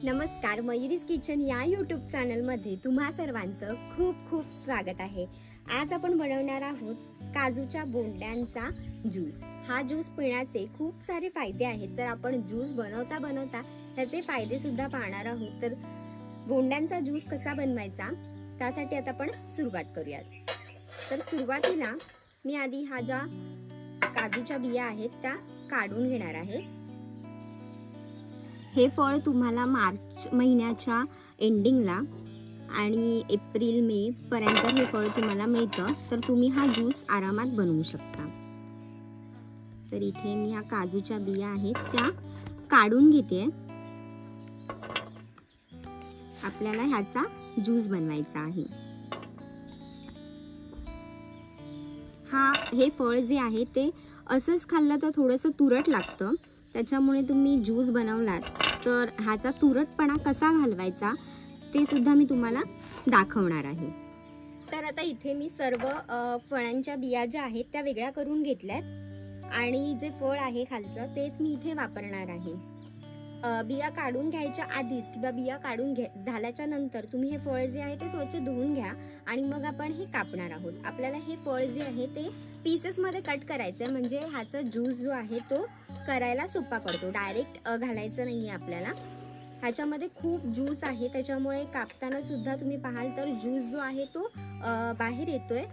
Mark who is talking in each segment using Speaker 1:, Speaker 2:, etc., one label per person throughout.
Speaker 1: नमस्कार, मयुरीज किचन या यूट्यूब चॅनलमध्ये तुम्हा सर्वांचं खूप खूप स्वागत आहे। आज आपण बनवणार आहोत काजूच्या बोंड्यांचा ज्यूस। हा ज्यूस पिण्याचे खूप सारे फायदे आहेत, तर आपण ज्यूस बनवता बनवता त्याचे फायदे सुद्धा पाहणार आहोत। तर बोंड्यांचा ज्यूस कसा बनवायचा त्यासाठी आता आपण सुरुवात करूयात। तर सुरुवातीला मी आधी हा ज्या काजूच्या बिया आहेत त्या काढून घेणार आहे। हे फळ तुम्हाला मार्च महिन्याच्या एंडिंगला आणि एप्रिल मे पर्यंत हे फळ तुम्हाला मिळतं, तर तुम्ही हा ज्यूस आरामात बनवू शकता। तर इथे मी ह्या काजूच्या बिया आहेत त्या काढून घेते। आपल्याला ह्याचा ज्यूस बनवायचा आहे। हे फळ जे आहे ते असंच खाल्लं तर थोडंसं तुरट लागतं, त्याच्यामुळे तुम्ही ज्यूस बनवलात तर ह्याचा तुरटपणा कसा घालवायचा ते सुद्धा मी तुम्हाला दाखवणार आहे। तर आता इथे मी सर्व फळांच्या बिया ज्या आहेत त्या वेगळ्या करून घेतल्यात आणि जे फळ आहे खालचं तेच मी इथे वापरणार आहे। बिया काढून घ्यायच्या आधीच किंवा बिया काढून झाल्याच्या नंतर तुम्ही हे फळ जे आहे ते स्वच्छ धुवून घ्या आणि मग आपण हे कापणार आहोत। आपल्याला हे फळ जे आहे ते पीसेस मध्ये कट करायचं, म्हणजे ह्याचा ज्यूस जो आहे तो करायला सोपा पडतो। डायरेक्ट घालायचं नाहीये आपल्याला, ह्याच्यामध्ये खूप ज्यूस आहे, त्याच्यामुळे कापताना सुद्धा तुम्ही पाहाल तर ज्यूस जो आहे तो बाहेर येतोय,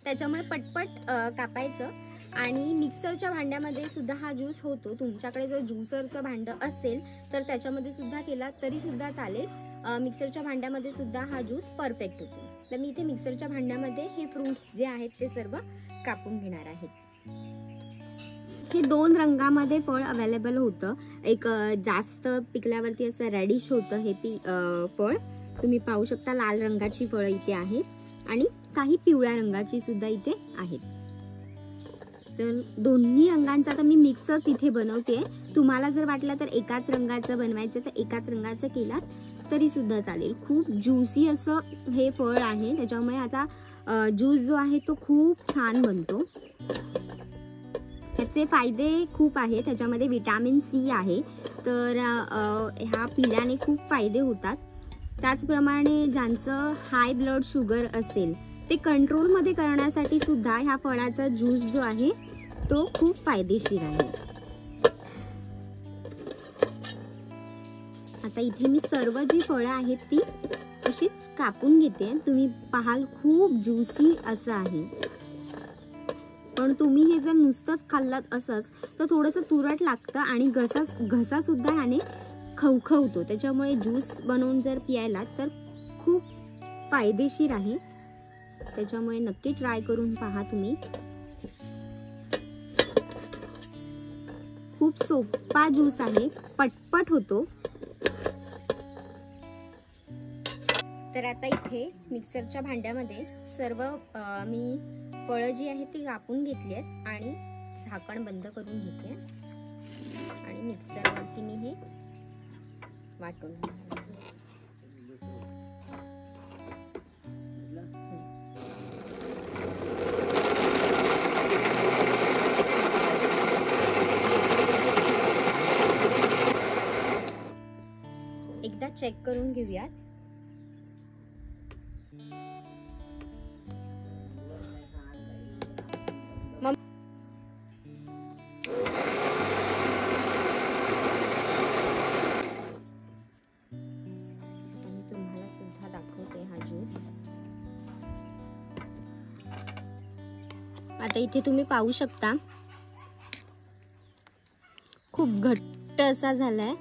Speaker 1: त्याच्यामुळे पटपट कापायचं। आणि मिक्सरच्या भांड्यामध्ये सुद्धा हा ज्यूस होतो। तुमच्याकडे जर ज्यूसरचं भांड असेल तर त्याच्यामध्ये सुद्धा केला तरी सुद्धा चालेल। मिक्सरच्या भांड्यामध्ये सुद्धा हा ज्यूस परफेक्ट होतो। तर मी इथे मिक्सरच्या भांड्यामध्ये हे फ्रुट्स जे आहेत ते सर्व कापून घेणार आहे। हे दोन रंगामध्ये फळ अवेलेबल होतं, एक जास्त पिकल्यावरती असं रेडिश होतं हे फळ, तुम्ही पाहू शकता लाल रंगाची फळं इथे आहेत आणि काही पिवळ्या रंगाची सुद्धा इथे आहेत। तर दोन्ही रंगांचा आता मी मिक्सच इथे बनवते। तुम्हाला जर वाटलं तर एकाच रंगाचं बनवायचं तर एकाच रंगाचं केलात तरी सुद्धा चालेल। खूप ज्यूसी असं हे फळ आहे, त्याच्यामुळे ह्याचा ज्यूस जो आहे तो खूप छान बनतो। त्याचे फायदे खूप आहेत, त्याच्यामध्ये विटॅमिन सी आहे, तर ह्या पिल्याने खूप फायदे होतात। त्याचप्रमाणे ज्यांचं हाय ब्लड शुगर असेल ते कंट्रोल मध्ये करण्यासाठी सुद्धा ह्या फळाचा ज्यूस जो आहे तो खूप फायदेशीर आहे। आता इथे मी सर्व जी फळं आहेत ती अशीच कापून घेते। तुम्ही पाहाल खूप ज्यूसी असं आहे, पण तुम्ही हे जर नुसतंच खाल्लात असंच तर थोडंसं तुरट लागतं आणि घसा सुद्धा ह्याने खवखवतो, त्याच्यामुळे ज्यूस बनवून जर पियाला तर खूप फायदेशीर आहे। त्याच्यामुळे नक्की ट्राय करून पहा तुम्ही। खूप सोपा ज्यूस आहे, पटपट होतो। तर आता इथे मिक्सरच्या भांड्यामध्ये सर्व मी फळं जी आहेत ती कापून घेतली आहेत आणि झाकण बंद करून घेते आणि मिक्सरवरती मी हे वाटून घेते। एकदा चेक करून घेऊयात। मी तुम्हाला सुद्धा दाखवते हा ज्यूस। आता इथे तुम्ही पाहू शकता खूप घट्ट असा झालाय।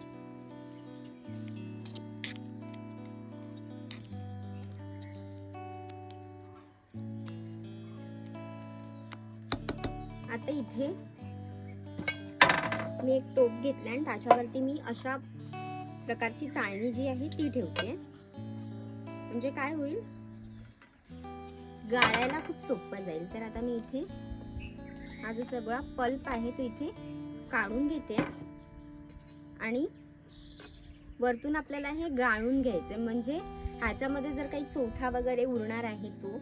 Speaker 1: आता इथे मी एक टोप घेतला आणि त्याच्यावरती मी अशा प्रकारची चाळणी जी आहे ती ठेवते, म्हणजे काय होईल गाळायला खूप सोपं जाईल। तर आता मी इथे हा जो सगळा पल्प आहे तो इथे काढून घेते आणि वरतून आपल्याला हे गाळून घ्यायचं, म्हणजे ह्याच्यामध्ये जर काही चोथा वगैरे उरणार आहे तो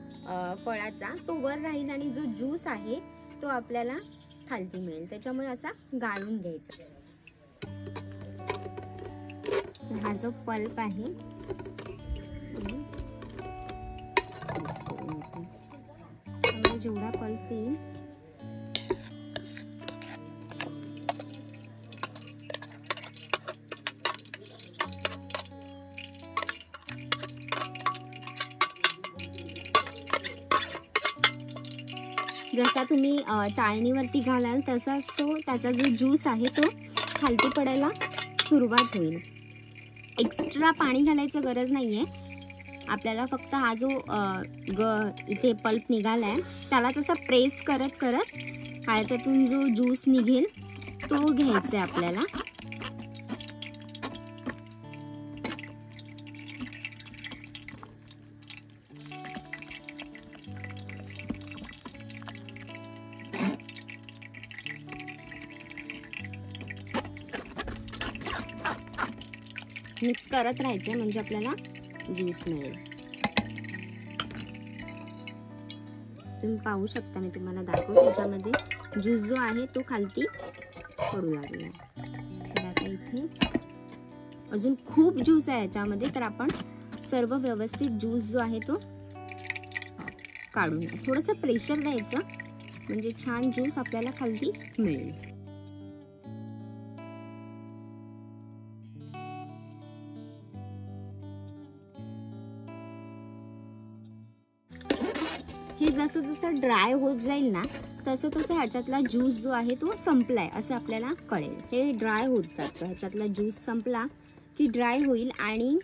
Speaker 1: फळाचा तो वर राहील आणि जो ज्यूस आहे तो आपल्याला खालती मिळेल, त्याच्यामुळे असा गाळून घ्यायचा। हा जो पल्प आहे जेवढा पल्प येईल जसा तुम्ही चाळणीवरती घालाल तसाच तो त्याचा जो ज्यूस आहे तो खालती पडायला सुरुवात होईल. एक्स्ट्रा पाणी घालायचं गरज नाहीये. आपल्याला फक्त हा जो इथे पल्प निघालाय त्याला तसा प्रेस करत करत ह्याच्यातून जो ज्यूस निघेल तो घ्यायचा आहे आपल्याला. मिक्स करत राहायचं म्हणजे आपल्याला ज्यूस मिळेल. तुम्ही पाहू शकता, मी तुम्हाला दाखवते त्याच्यामध्ये ज्यूस जो आहे तो खालती पडू लागला. तर आता इथे अजून खूप ज्यूस आहे याच्यामध्ये, तर आपण सर्व व्यवस्थित ज्यूस जो आहे तो काढून थोडंसं प्रेशर द्यायचं म्हणजे छान ज्यूस आपल्याला खालती मिळेल. हे जसं जसं ड्राय होत जाईल ना तसं तसं ह्याच्यातला ज्यूस जो आहे तो संपलाय असं आपल्याला कळेल. हे ड्राय होत जातं, ह्याच्यातला ज्यूस संपला की ड्राय होईल आणि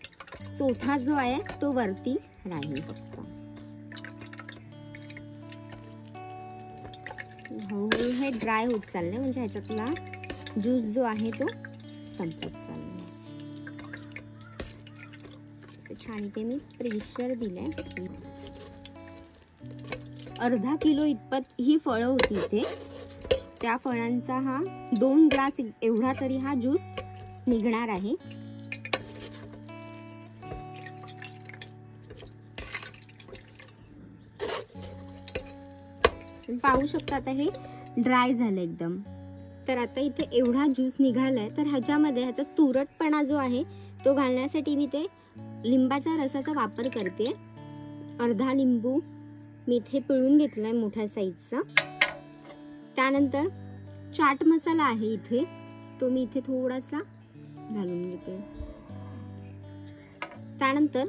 Speaker 1: चौथा जो आहे तो वरती राहील. फक्त हळूहळू हे ड्राय होत चाललंय म्हणजे ह्याच्यातला ज्यूस जो आहे तो संपत चाललाय. छान इथे मी प्रेशर दिलंय. अर्धा किलो इतपत ही फळं होती इथे. त्या फळांचा हा 2 ग्लास एवढा तरी हा ज्यूस निघणार आहे. पाहू शकता आता हे ड्राय झालं एकदम. तर आता इथे एवढा ज्यूस निघालाय तर ह्याच्यामध्ये ह्याचा तुरटपणा जो आहे तो घालण्यासाठी मी ते लिंबाच्या रसाचा वापर करते. अर्धा लिंबू मी इथे पिळून घेतलाय मोठ्या साईजचा. त्यानंतर चाट मसाला आहे इथे, तो मी इथे थोडासा घालून घेते. त्यानंतर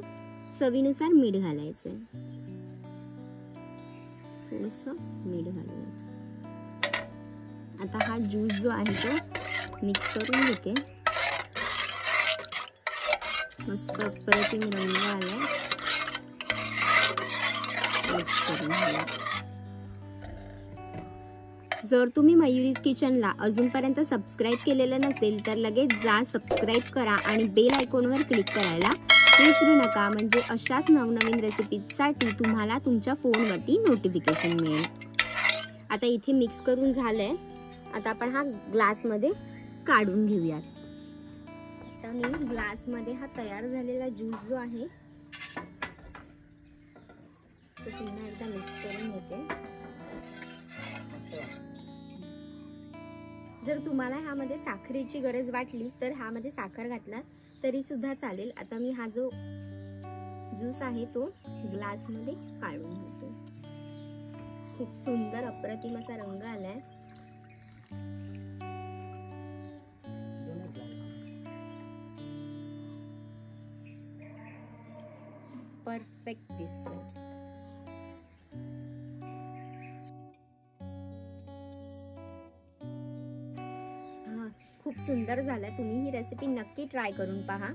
Speaker 1: चवीनुसार मीठ घालायचंय. थोडंसं मीठ घालायचं. आता हा ज्यूस जो आहे तो मिक्स करून घेते. मस्त अप्रतिम रंग आलाय. जर तुम्ही मयुरीज किचनला अजूनपर्यंत सबस्क्राईब केलेलं नसेल तर लगेच जा, सबस्क्राईब करा आणि बेल आयकॉनवर क्लिक करायला विसरू नका. म्हणजे अशाच नवनवीन रेसिपीसाठी तुम्हाला तुमच्या फोनवरती नोटिफिकेशन मिळेल. आता इथे मिक्स करून झालंय. आता आपण हा ग्लासमध्ये काढून घेऊयात. आता मी ग्लासमध्ये हा तयार झालेला ज्यूस जो आहे तो पुन्हा एकदा मिक्स करून घेते. जर तुम्हाला ह्यामध्ये साखरेची गरज वाटली तर ह्यामध्ये साखर घातला तरी सुद्धा चालेल. आता मी हा जो ज्यूस आहे तो ग्लासमध्ये काढून घेते. खूप सुंदर अप्रतिम असा रंग आलाय. परफेक्ट दिसतोय. खूप सुंदर झालाय. तुम्ही ही रेसिपी नक्की ट्राय करून पहा.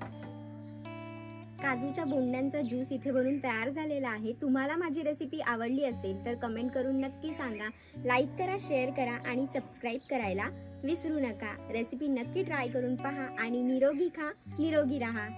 Speaker 1: काजूच्या बोंड्यांचा ज्यूस इथे बनवून तयार झालेला आहे. तुम्हाला माझी रेसिपी आवडली असेल तर कमेंट करून नक्की सांगा. लाईक करा, शेअर करा आणि सबस्क्राईब करायला विसरू नका. रेसिपी नक्की ट्राय करून पहा आणि निरोगी खा, निरोगी राहा.